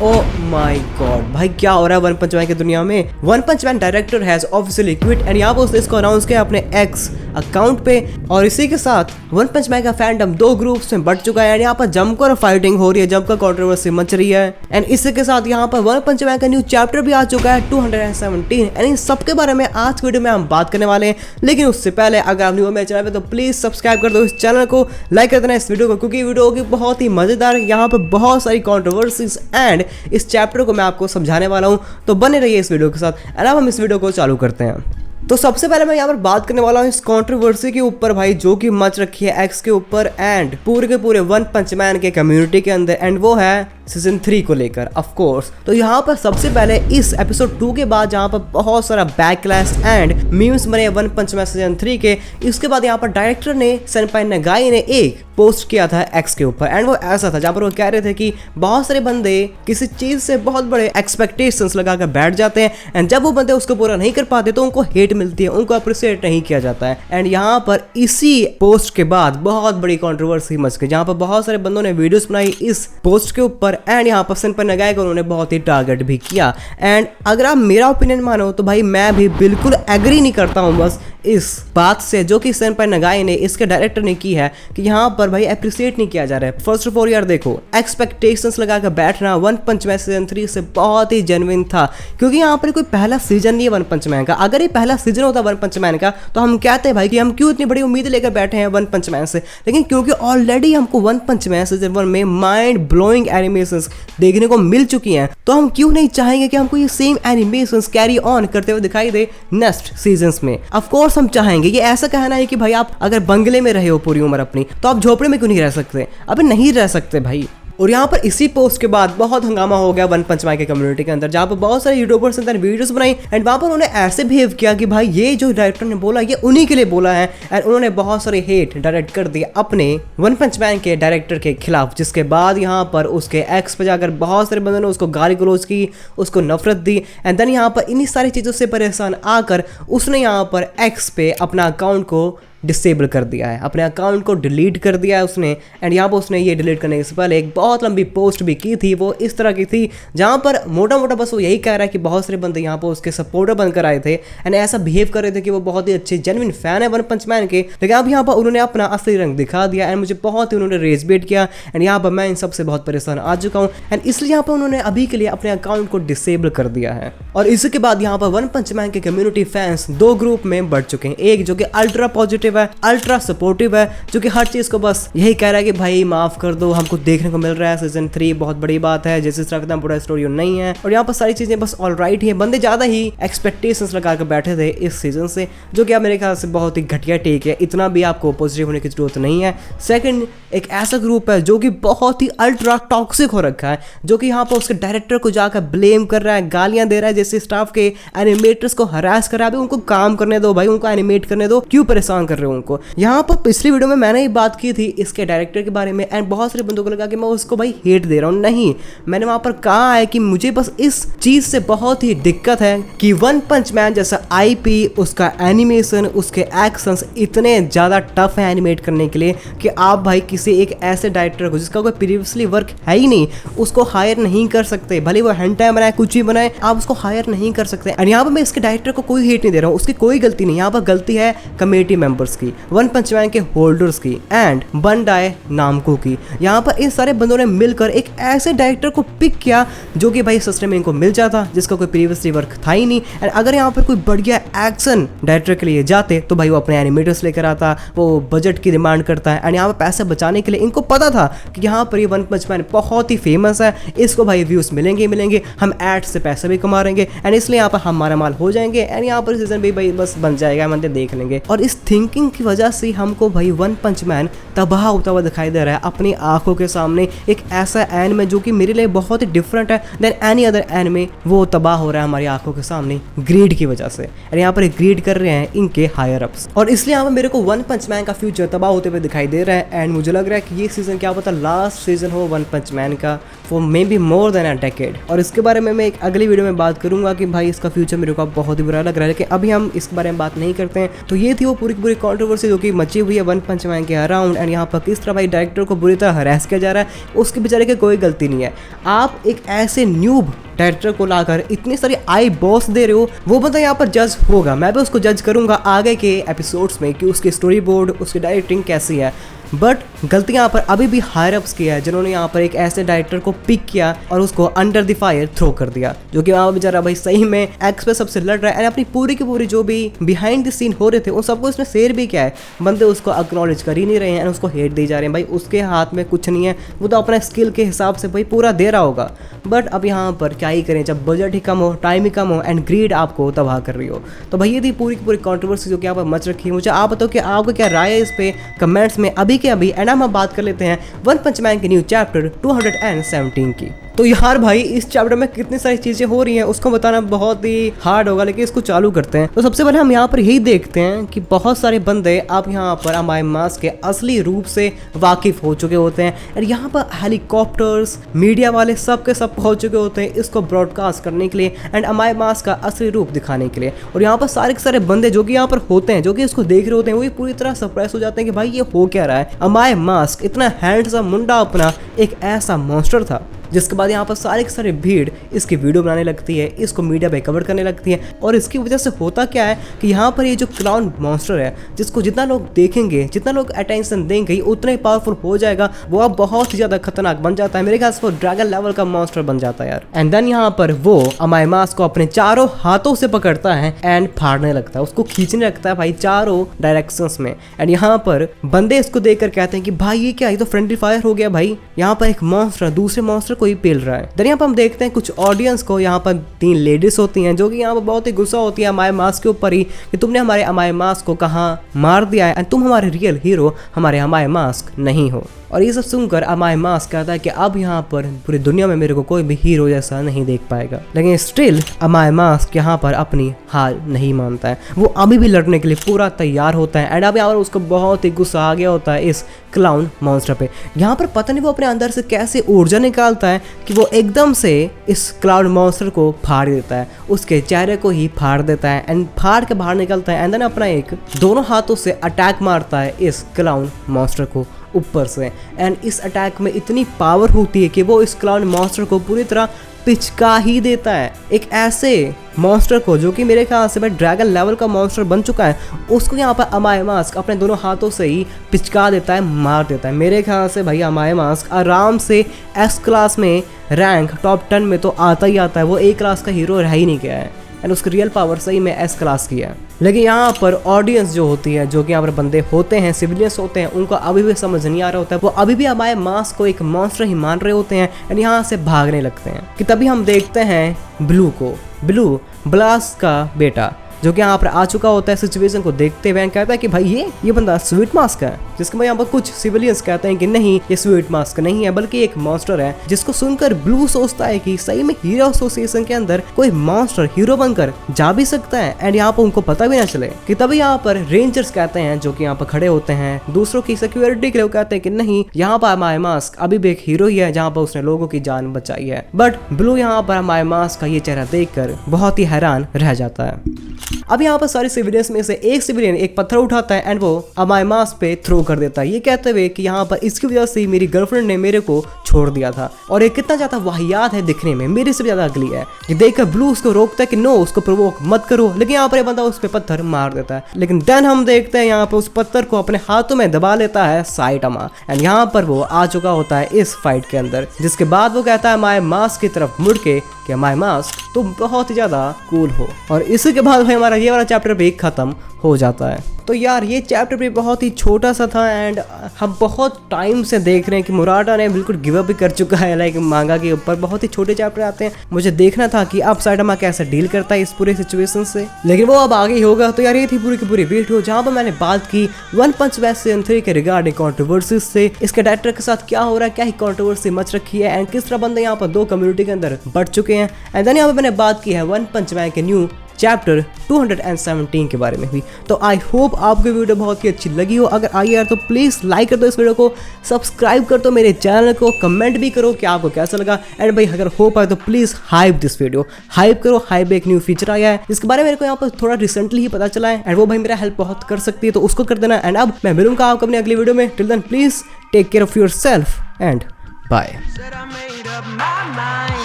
Oh my God भाई, क्या हो रहा है वन पंच मैन की दुनिया में। One punch man director has officially quit and यहाँ पर उसने इसको अनाउंस किया अपने एक्स अकाउंट पे। और इसी के साथ वन पंच मैन का फैंडम दो ग्रुप्स में बट चुका है एंड यहाँ पर जमकर फाइटिंग हो रही है, जमकर कंट्रोवर्सी मच रही है। एंड इसी के साथ यहाँ पर वन पंच मैन का न्यू चैप्टर भी आ चुका है 217 एंड इन सबके बारे में आज की वीडियो में हम बात करने वाले हैं। लेकिन उससे पहले अगर आप न्यू हो मेरे चैनल पे तो प्लीज सब्सक्राइब कर दो इस चैनल को, लाइक कर देना इस वीडियो को, क्योंकि वीडियो होगी बहुत ही मजेदार। यहाँ पर बहुत सारी कंट्रोवर्सीज एंड इस चैप्टर को मैं आपको समझाने वाला हूँ, तो बने रहिए इस वीडियो के साथ। एंड अब हम इस वीडियो को चालू करते हैं। तो सबसे पहले मैं यहाँ पर बात करने वाला हूँ इस कंट्रोवर्सी के ऊपर भाई, जो कि मच रखी है एक्स के ऊपर एंड पूरे के पूरे वन पंच मैन के कम्युनिटी के अंदर, एंड वो है सीजन 3 को लेकर ऑफ कोर्स। तो यहाँ पर सबसे पहले इस एपिसोड 2 के बाद जहाँ पर बहुत सारा बैकलैश एंड मीम्स बने वन पंच मैन सीजन 3 के, इसके बाद यहाँ पर डायरेक्टर ने सेनपाई नगाई ने एक पोस्ट किया था एक्स के ऊपर एंड वो ऐसा था जहाँ पर वो कह रहे थे कि बहुत सारे बंदे किसी चीज से बहुत बड़े एक्सपेक्टेशंस लगा कर बैठ जाते हैं एंड जब वो बंदे उसको पूरा नहीं कर पाते तो उनको हेट मिलती है, उनको अप्रिशिएट नहीं किया जाता है। एंड यहाँ पर इसी पोस्ट के बाद बहुत बड़ी कंट्रोवर्सी मच गई, जहाँ पर बहुत सारे बंदों ने वीडियोस बनाई इस पोस्ट के ऊपर एंड यहाँ पर सेनपाई नगाई को उन्होंने बहुत ही टारगेट भी किया। एंड अगर आप मेरा ओपिनियन मानो तो भाई मैं भी बिल्कुल एग्री नहीं करता हूँ बस इस बात से जो कि सेनपाई नगाई ने इसके डायरेक्टर ने की है कि यहाँ पर भाई अप्रिशिएट नहीं किया जा रहा है। फर्स्ट ऑफ ऑल यार देखो, एक्सपेक्टेशंस लगा कर बैठना वन पंच मैन सीजन 3 से बहुत ही जेन्युइन था, क्योंकि यहाँ पर कोई पहला सीजन नहीं है वन पंच मैन का। अगर ये पहला सीजन होता वन पंच मैन का तो हम कहते हैं भाई कि हम क्यों इतनी बड़ी उम्मीद लेकर बैठे हैं वन पंच मैन से। लेकिन क्योंकि ऑलरेडी हमको वन पंच मैन सीजन 1 में माइंड ब्लोइंग एनिमेशंस देखने को मिल चुकी हैं, तो हम क्यों नहीं चाहेंगे कि हमको ये सेम एनिमेशंस कैरी ऑन करते हुए दिखाई दे नेक्स्ट सीजन्स में। ऑफ कोर्स हम चाहेंगे। ये ऐसा कहना है कि भाई आप अगर बंगले में रहे हो पूरी उम्र अपनी तो आप झोपड़े में क्यों नहीं रह सकते? अबे नहीं रह सकते भाई। और यहाँ पर इसी पोस्ट के बाद बहुत हंगामा हो गया वन पंच मैन के कम्युनिटी के अंदर, जहाँ पर बहुत सारे यूट्यूबर्स ने वीडियोस बनाई एंड वहाँ पर उन्होंने ऐसे बिहेव किया कि भाई ये जो डायरेक्टर ने बोला ये उन्हीं के लिए बोला है एंड उन्होंने बहुत सारे हेट डायरेक्ट कर दिए अपने वन पंच मैन के डायरेक्टर के खिलाफ। जिसके बाद यहाँ पर उसके एक्स पे जाकर बहुत सारे बंदों ने उसको गाली गलौज की, उसको नफरत दी एंड देन यहाँ पर इन्हीं सारी चीज़ों से परेशान आकर उसने यहाँ पर एक्स पे अपना अकाउंट को डिसेबल कर दिया है, अपने अकाउंट को डिलीट कर दिया है उसने। एंड यहाँ पर उसने ये डिलीट करने से पहले एक बहुत लंबी पोस्ट भी की थी, वो इस तरह की थी जहाँ पर मोटा मोटा बस वो यही कह रहा है कि बहुत सारे बंदे यहाँ पर उसके सपोर्टर बनकर आए थे एंड ऐसा बिहेव कर रहे थे कि वो बहुत ही अच्छे जेन्युइन फैन है वन पंच मैन के। लेकिन अब यहाँ पर उन्होंने अपना असली रंग दिखा दिया एंड मुझे बहुत ही उन्होंने रेज बेट किया एंड यहाँ पर मैं इन सबसे बहुत परेशान आ चुका हूँ एंड इसलिए यहाँ पर उन्होंने अभी के लिए अपने अकाउंट को डिसेबल कर दिया है। और इसके बाद यहाँ पर वन पंच मैन के कम्युनिटी फैंस दो ग्रुप में बढ़ चुके हैं। एक जो कि अल्ट्रा पॉजिटिव है, अल्ट्रा सपोर्टिव है, जो कि हर चीज को बस यही कह रहा है कि भाई माफ कर दो, हमको देखने को मिल रहा है सीजन 3 बहुत बड़ी बात है, जैसे तरह पूरा स्टोरी नहीं है। और यहाँ पर सारी चीजें बस ऑल राइट ही है। बंदे ज्यादा ही एक्सपेक्टेशंस लगा कर बैठे थे इस सीजन से, जो कि अब मेरे ख्याल से बहुत ही घटिया टेक है। इतना भी आपको पॉजिटिव होने की जरूरत नहीं है। सेकंड, एक ऐसा ग्रुप है जो कि बहुत ही अल्ट्रा टॉक्सिक हो रखा है, जो कि यहाँ पर उसके डायरेक्टर को जाकर ब्लेम कर रहा है, गालियां दे रहा है, जैसे स्टाफ के एनिमेटर्स को हरास कर रहा है। उनको काम करने दो भाई, उनको एनिमेट करने दो, क्यों परेशान कर रहे हो उनको। यहाँ पर पिछली वीडियो में मैंने ही बात की थी इसके डायरेक्टर के बारे में एंड बहुत सारे बंदों को लगा कि मैं उसको भाई हेट दे रहा हूँ। नहीं, मैंने वहां पर कहा है कि मुझे बस इस चीज से बहुत ही दिक्कत है कि वन पंच मैन जैसा आईपी, उसका एनिमेशन, उसके एक्शंस इतने ज्यादा टफ है एनिमेट करने के लिए कि आप भाई किसी एक ऐसे डायरेक्टर को जिसका कोई प्रीवियसली वर्क है ही नहीं उसको हायर नहीं कर सकते। भले वो हेंटाई बनाए, कुछ भी बनाए, आप उसको हायर नहीं कर सकते। और यहाँ पर मैं इसके डायरेक्टर को कोई हेट नहीं दे रहा हूँ, उसकी कोई गलती नहीं। यहाँ पर गलती है कमेटी मेंबर्स की, वन पंच मैन के होल्डर्स की एंड बंडाई नामको की। यहाँ पर इन सारे बंदों ने मिलकर एक ऐसे डायरेक्टर को पिक किया जो कि भाई सस्ते में इनको मिल जाता, जिसका कोई प्रीवियसली वर्क था ही नहीं। एंड अगर यहाँ पर कोई बढ़िया एक्शन डायरेक्टर के लिए जाते तो भाई वो अपने एनिमेटर्स लेकर आता, वो बजट की डिमांड करता है। एंड यहाँ पर पैसे बचाने के लिए इनको पता था कि यहाँ पर ये वन पंच मैन बहुत ही फेमस है, इसको भाई व्यूज मिलेंगे, हम एड्स से पैसे भी कमा लेंगे एंड इसलिए यहाँ पर हमारा माल हो जाएंगे एंड यहाँ पर सीजन भी भाई बस बन जाएगा, हम देख लेंगे। और इस थिंकिंग की वजह से हमको भाई वन पंच मैन तबाह होता हुआ दिखाई दे रहा है अपनी आंखों के सामने। एक ऐसा एनिमे जो कि मेरे लिए बहुत ही डिफरेंट है देन एनी अदर एनिमे, वो तबाह हो रहा है हमारी आंखों के सामने ग्रीड की वजह से। और यहाँ पर ग्रीड कर रहे हैं इनके हायर अप्स और इसलिए यहाँ पर मेरे को वन पंच मैन का फ्यूचर तबाह होते हुए दिखाई दे रहा है। एंड मुझे लग रहा है कि ये सीजन क्या पता लास्ट सीजन हो वन पंच मैन का for may be more than a decade. और इसके बारे में मैं एक अगली वीडियो में बात करूंगा कि भाई इसका फ्यूचर मेरे को बहुत ही बुरा लग रहा है, लेकिन अभी हम इसके बारे में बात नहीं करते हैं। तो ये थी वो पूरी की पूरी कंट्रोवर्सी जो कि मची हुई है वन पंच मैन के अराउंड, एंड यहाँ पर किस तरह भाई डायरेक्टर को बुरी तरह हरास किया जा रहा है, उसके बेचारे की कोई गलती नहीं है। आप एक ऐसे न्यूब डायरेक्टर को लाकर इतनी सारी आई बॉस दे रहे हो, वो बंदा यहाँ पर जज होगा, मैं भी उसको जज करूंगा आगे के एपिसोड्स में कि उसकी स्टोरी बोर्ड, उसकी डायरेक्टिंग कैसी है। बट गलती यहाँ पर अभी भी हायर अप्स की है, जिन्होंने यहाँ पर एक ऐसे डायरेक्टर को पिक किया और उसको अंडर द फायर थ्रो कर दिया, जो कि वहाँ बेचारा भाई सही में एक्स पे सबसे लड़ रहा है, एंड अपनी पूरी की पूरी जो भी बिहाइंड द सीन हो रहे थे उन सबको इसने शेयर भी किया है। बंदे उसको एक्नॉलेज कर ही नहीं रहे हैं एंड उसको हेट दी जा रहे हैं। भाई उसके हाथ में कुछ नहीं है, वो तो अपना स्किल के हिसाब से भाई पूरा दे रहा होगा। बट अब यहाँ पर क्या ही करें, जब बजट ही कम हो, टाइम ही कम हो एंड ग्रीड आपको तबाह कर रही हो। तो भाई ये थी पूरी की पूरी कंट्रोवर्सी जो कि यहाँ पर मच रखी है। मुझे आप बताओ कि आपको क्या राय है इस पे कमेंट्स में अभी के अभी। एंड हम बात कर लेते हैं वन पंच मैन के न्यू चैप्टर 217 की। तो यार भाई इस चैप्टर में कितनी सारी चीजें हो रही हैं उसको बताना बहुत ही हार्ड होगा, लेकिन इसको चालू करते हैं। तो सबसे पहले हम यहाँ पर यही देखते हैं कि बहुत सारे बंदे अब यहाँ पर अमाय मास के असली रूप से वाकिफ हो चुके होते हैं, और यहाँ पर हेलीकॉप्टर्स, मीडिया वाले सब के सब पहुंच चुके होते हैं इसको ब्रॉडकास्ट करने के लिए एंड अमाय मास का असली रूप दिखाने के लिए। और यहाँ पर सारे के सारे बंदे जो कि यहाँ पर होते हैं, जो कि इसको देख रहे होते हैं, वो पूरी तरह सरप्राइज हो जाते हैं कि भाई ये हो क्या रहा है। अमाय मास्क इतना हैंडसम मुंडा अपना एक ऐसा मॉन्स्टर था, जिसके बाद यहाँ पर सारे के सारे भीड़ इसकी वीडियो बनाने लगती है, इसको मीडिया पे कवर करने लगती है। और इसकी वजह से होता क्या है कि यहाँ पर ये जो क्लाउन मॉन्स्टर है, जिसको जितना लोग देखेंगे, जितना लोग अटेंशन देंगे, उतना ही पावरफुल हो जाएगा, वो अब बहुत ही ज्यादा खतरनाक बन जाता है। मेरे ख्याल से वो ड्रैगन लेवल का मॉन्स्टर बन जाता है यार। एंड देन यहाँ पर वो अमाय मास को अपने चारों हाथों से पकड़ता है एंड फाड़ने लगता है, उसको खींचने लगता है भाई चारों डायरेक्शंस में। एंड यहाँ पर बंदे इसको देखकर कहते हैं कि भाई ये क्या, ये तो फ्रेंडली फायर हो गया भाई, यहाँ पर एक मॉन्स्टर दूसरे मॉन्स्टर को ही पेल रहा है। देन यहाँ पर हम देखते हैं कुछ ऑडियंस को, यहाँ पर 3 लेडीज होती हैं जो कि यहाँ पर बहुत ही गुस्सा होती है अमाय मास के ऊपर ही कि तुमने हमारे अमाय मास को कहाँ मार दिया है एंड तुम हमारे रियल हीरो हमारे अमाय मास्क नहीं हो। और ये सब सुनकर अमाय मास्क कहता है कि अब यहाँ पर पूरी दुनिया में मेरे को कोई भी हीरो जैसा नहीं देख पाएगा। लेकिन स्टिल अमाय मास्क यहाँ पर अपनी हार नहीं मानता है, वो अभी भी लड़ने के लिए पूरा तैयार होता है। एंड अब यहाँ पर उसको बहुत ही गुस्सा आ गया होता है इस क्लाउन मॉन्स्टर पे। यहाँ पर पता नहीं वो अपने अंदर से कैसे ऊर्जा निकालता है कि वो एकदम से इस क्लाउन मॉन्स्टर को फाड़ देता है, उसके चेहरे को ही फाड़ देता है एंड फाड़ के बाहर निकलता है। एंड देन अपना एक दोनों हाथों से अटैक मारता है इस क्लाउन मॉन्स्टर को ऊपर से। एंड इस अटैक में इतनी पावर होती है कि वो इस क्लाउन मॉन्स्टर को पूरी तरह पिचका ही देता है। एक ऐसे मॉन्स्टर को जो कि मेरे ख्याल से भाई ड्रैगन लेवल का मॉन्स्टर बन चुका है, उसको यहाँ पर अमाय मास्क अपने दोनों हाथों से ही पिचका देता है, मार देता है। मेरे ख्याल से भाई अमाय मास्क आराम से एस क्लास में रैंक टॉप 10 में तो आता ही आता है, वो ए क्लास का हीरो रह ही नहीं गया है एंड उसकी रियल पावर सही में एस क्लास की है। लेकिन यहाँ पर ऑडियंस जो होती है, जो कि यहाँ पर बंदे होते हैं, सिविलियंस होते हैं, उनको अभी भी समझ नहीं आ रहा होता है, वो अभी भी अमाय मास्क को एक मॉन्स्टर ही मान रहे होते हैं एंड यहाँ से भागने लगते हैं। कि तभी हम देखते हैं ब्लू को, ब्लू ब्लास्ट का बेटा, जो कि यहाँ पर आ चुका होता है सिचुएशन को देखते हुए, कहता है कि भाई ये बंदा स्वीट मास्क है। जिसके बाद यहाँ पर कुछ सिविलियंस कहते हैं कि नहीं, ये स्वीट मास्क नहीं है बल्कि एक मॉन्स्टर है। जिसको सुनकर ब्लू सोचता है कि सही में हीरो एसोसिएशन के अंदर कोई मॉन्स्टर हीरो बनकर जा भी सकता है एंड यहाँ पर उनको पता भी ना चले। कि तभी यहाँ पर रेंजर्स कहते हैं, जो कि यहाँ पर खड़े होते हैं दूसरों की सिक्योरिटी के लिए, कहते हैं कि नहीं, यहाँ पर अमाय मास्क अभी भी एक हीरो ही है जहाँ पर उसने लोगों की जान बचाई है। बट ब्लू यहाँ पर अमाय मास्क का ये चेहरा देखकर बहुत ही हैरान रह जाता है। अब यहाँ पर सारे सिविलियंस में से एक सिविलियन एक पत्थर उठाता है एंड वो अमाय मास्क पे थ्रो कर देता है, ये कहते हुए कि यहाँ पर इसकी वजह से मेरी गर्लफ्रेंड ने मेरे को छोड़ दिया था और ये कितना ज्यादा वाहियात है दिखने में, मेरे से भी ज्यादा अगली है। ये देखकर ब्लू उसको रोकता है कि नो, उसको प्रोवोक मत करो, लेकिन यहाँ पर बंदा उस पर पत्थर मार देता है। लेकिन देन हम देखते हैं यहाँ पर उस पत्थर को अपने हाथों में दबा लेता है साइटामा एंड यहाँ पर वो आ चुका होता है इस फाइट के अंदर। जिसके बाद वो कहता है अमाय मास्क की तरफ मुड़ के कि अमाय मास्क तुम बहुत ही ज्यादा कूल हो। और इसी के बाद भाई हमारा ये वाला चैप्टर भी खत्म हो जाता है। तो यार ये चैप्टर भी बहुत ही छोटा सा था एंड हम बहुत टाइम से देख रहे हैं कि मुरादा ने बिल्कुल गिव अप भी कर चुका है लाइक मांगा के ऊपर। बहुत ही छोटे चैप्टर आते हैं, मुझे देखना था कि अब साइटामा कैसे डील करता है इस पूरे सिचुएशन से, लेकिन वो अब आगे ही होगा। तो यार ये थी पूरी की पूरी वीडियो जहाँ पर मैंने बात की वन पंच मैन सीजन 3 के रिगार्डिंग कंट्रोवर्सीज से, इसके डायरेक्टर के साथ क्या हो रहा है, क्या ही कंट्रोवर्सी मच रखी है एंड किस तरह बंदे यहाँ पर 2 कम्युनिटी के अंदर बढ़ चुके हैं। एंड देन यहाँ पर मैंने बात की है वन पंच मैन के न्यू चैप्टर 217 के बारे में भी। तो आई होप आपको वीडियो बहुत ही अच्छी लगी हो। अगर आई यार तो प्लीज़ लाइक कर दो इस वीडियो को, सब्सक्राइब कर दो मेरे चैनल को, कमेंट भी करो कि आपको कैसा लगा। एंड भाई अगर हो पाए तो please hype this video, hype करो। हाइप एक न्यू फीचर आया है जिसके बारे में मेरे को यहाँ पर थोड़ा रिसेंटली ही पता चला है, एंड वो भाई मेरा हेल्प बहुत कर सकती है, तो उसको कर देना। एंड अब मैं मिलूंगा आपको अपनी अगली वीडियो में। Till then please take care of yourself and bye. Said I made up my mind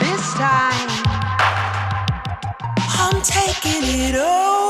this time. I'm taking it all.